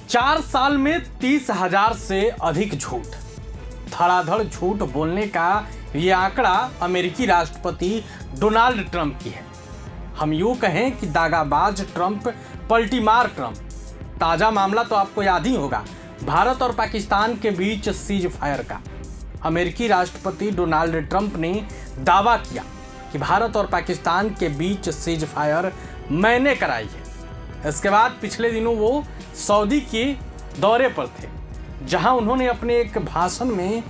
4 साल में 30,000 से अधिक झूठ। धड़ाधड़ झूठ बोलने का ये आंकड़ा अमेरिकी राष्ट्रपति डोनाल्ड ट्रंप की है। हम यूँ कहें कि दागाबाज ट्रंप, पलटीमार ट्रंप। ताज़ा मामला तो आपको याद ही होगा, भारत और पाकिस्तान के बीच सीज फायर का। अमेरिकी राष्ट्रपति डोनाल्ड ट्रंप ने दावा किया कि भारत और पाकिस्तान के बीच सीज फायर मैंने कराई है। इसके बाद पिछले दिनों वो सऊदी के दौरे पर थे, जहां उन्होंने अपने एक भाषण में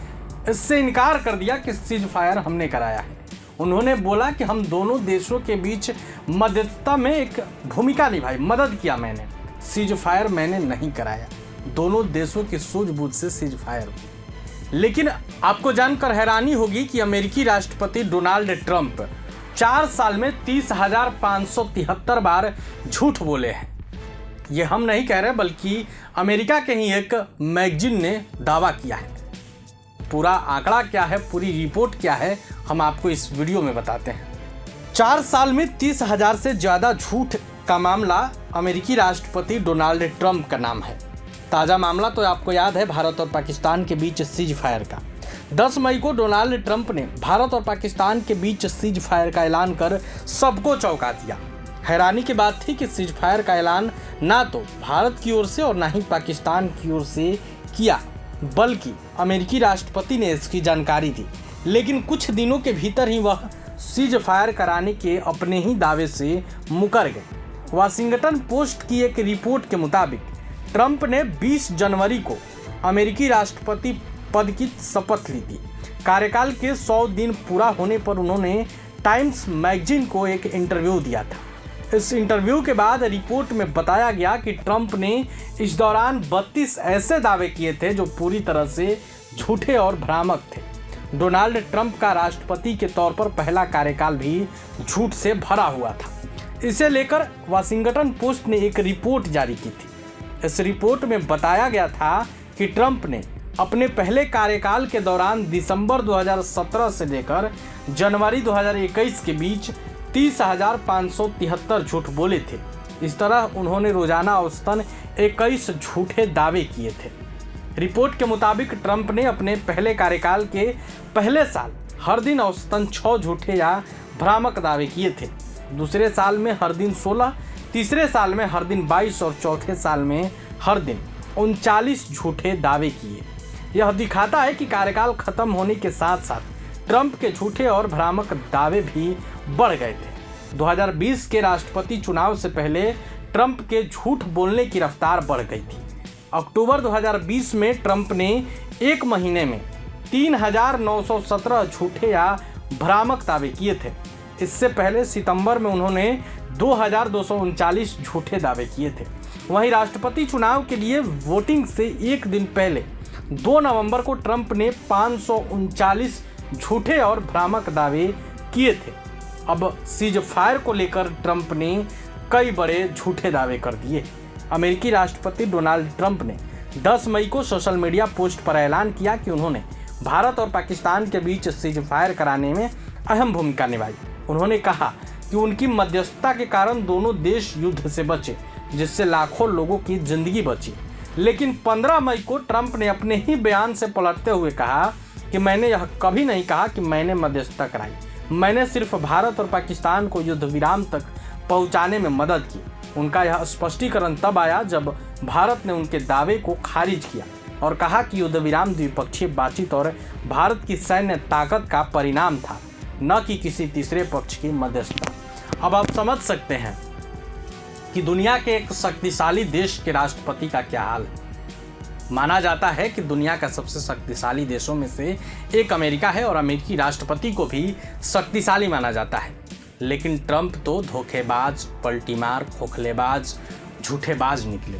इससे इनकार कर दिया कि सीज फायर हमने कराया है। उन्होंने बोला कि हम दोनों देशों के बीच मध्यस्थता में एक भूमिका निभाई, मदद किया मैंने, सीज फायर मैंने नहीं कराया। दोनों देशों की सूझबूझ से सीज फायर हुई। लेकिन आपको जानकर हैरानी होगी कि अमेरिकी राष्ट्रपति डोनाल्ड ट्रंप 4 साल में 30,573 बार झूठ बोले हैं। ये हम नहीं कह रहे, बल्कि अमेरिका के ही एक मैगजीन ने दावा किया है। पूरा आंकड़ा क्या है, पूरी रिपोर्ट क्या है, हम आपको इस वीडियो में बताते हैं। 4 साल में 30,000 से ज़्यादा झूठ का मामला अमेरिकी राष्ट्रपति डोनाल्ड ट्रंप का नाम है। ताज़ा मामला तो आपको याद है, भारत और पाकिस्तान के बीच सीज फायर का। 10 मई को डोनाल्ड ट्रंप ने भारत और पाकिस्तान के बीच सीज फायर का ऐलान कर सबको चौंका दिया। हैरानी की बात थी कि सीज फायर का ऐलान ना तो भारत की ओर से और ना ही पाकिस्तान की ओर से किया, बल्कि अमेरिकी राष्ट्रपति ने इसकी जानकारी दी। लेकिन कुछ दिनों के भीतर ही वह सीज फायर कराने के अपने ही दावे से मुकर गए। वाशिंगटन पोस्ट की एक रिपोर्ट के मुताबिक ट्रंप ने 20 जनवरी को अमेरिकी राष्ट्रपति पद की शपथ ली थी। कार्यकाल के 100 दिन पूरा होने पर उन्होंने टाइम्स मैगजीन को एक इंटरव्यू दिया था। इस इंटरव्यू के बाद रिपोर्ट में बताया गया कि ट्रंप ने इस दौरान 32 ऐसे दावे किए थे जो पूरी तरह से झूठे और भ्रामक थे। डोनाल्ड ट्रंप का राष्ट्रपति के तौर पर पहला कार्यकाल भी झूठ से भरा हुआ था। इसे लेकर वाशिंगटन पोस्ट ने एक रिपोर्ट जारी की थी। इस रिपोर्ट में बताया गया था कि ट्रंप ने अपने पहले कार्यकाल के दौरान दिसंबर 2017 से लेकर जनवरी 2021 के बीच 30,573 झूठ बोले थे। इस तरह उन्होंने रोजाना औसतन 21 झूठे दावे किए थे। रिपोर्ट के मुताबिक ट्रंप ने अपने पहले कार्यकाल के पहले साल हर दिन औसतन 6 झूठे या भ्रामक दावे किए थे। दूसरे साल में हर दिन 16, तीसरे साल में हर दिन 22 और चौथे साल में हर दिन 39 झूठे दावे किए। यह दिखाता है कि कार्यकाल खत्म होने के साथ साथ ट्रंप के झूठे और भ्रामक दावे भी बढ़ गए थे। 2020 के राष्ट्रपति चुनाव से पहले ट्रंप के झूठ बोलने की रफ्तार बढ़ गई थी। अक्टूबर 2020 में ट्रंप ने एक महीने में 3,917 झूठे या भ्रामक दावे किए थे। इससे पहले सितंबर में उन्होंने 2,239 झूठे दावे किए थे। वहीं राष्ट्रपति चुनाव के लिए वोटिंग से एक दिन पहले 2 नवंबर को ट्रंप ने 539 झूठे और भ्रामक दावे किए थे। अब सीज फायर को लेकर ट्रंप ने कई बड़े झूठे दावे कर दिए। अमेरिकी राष्ट्रपति डोनाल्ड ट्रंप ने 10 मई को सोशल मीडिया पोस्ट पर ऐलान किया कि उन्होंने भारत और पाकिस्तान के बीच सीज फायर कराने में अहम भूमिका निभाई। उन्होंने कहा कि उनकी मध्यस्थता के कारण दोनों देश युद्ध से बचे, जिससे लाखों लोगों की जिंदगी बची। लेकिन 15 मई को ट्रंप ने अपने ही बयान से पलटते हुए कहा कि मैंने यह कभी नहीं कहा कि मैंने मध्यस्थता कराई। मैंने सिर्फ भारत और पाकिस्तान को युद्ध विराम तक पहुंचाने में मदद की। उनका यह स्पष्टीकरण तब आया जब भारत ने उनके दावे को खारिज किया और कहा कि युद्ध विराम द्विपक्षीय बातचीत और भारत की सैन्य ताकत का परिणाम था, न कि किसी तीसरे पक्ष की मध्यस्थता। अब आप समझ सकते हैं कि दुनिया के एक शक्तिशाली देश के राष्ट्रपति का क्या हाल है। माना जाता है कि दुनिया का सबसे शक्तिशाली देशों में से एक अमेरिका है और अमेरिकी राष्ट्रपति को भी शक्तिशाली माना जाता है। लेकिन ट्रंप तो धोखेबाज, पलटीमार, खोखलेबाज, झूठेबाज निकले।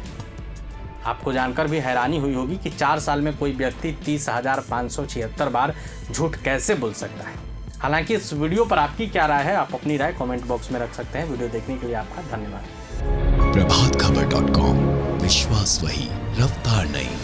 आपको जानकर भी हैरानी हुई होगी कि 4 साल में कोई व्यक्ति 30,576 बार झूठ कैसे बोल सकता है। हालांकि इस वीडियो पर आपकी क्या राय है, आप अपनी राय कमेंट बॉक्स में रख सकते हैं। वीडियो देखने के लिए आपका धन्यवाद। प्रभातखबर.com, विश्वास वही, रफ्तार नहीं।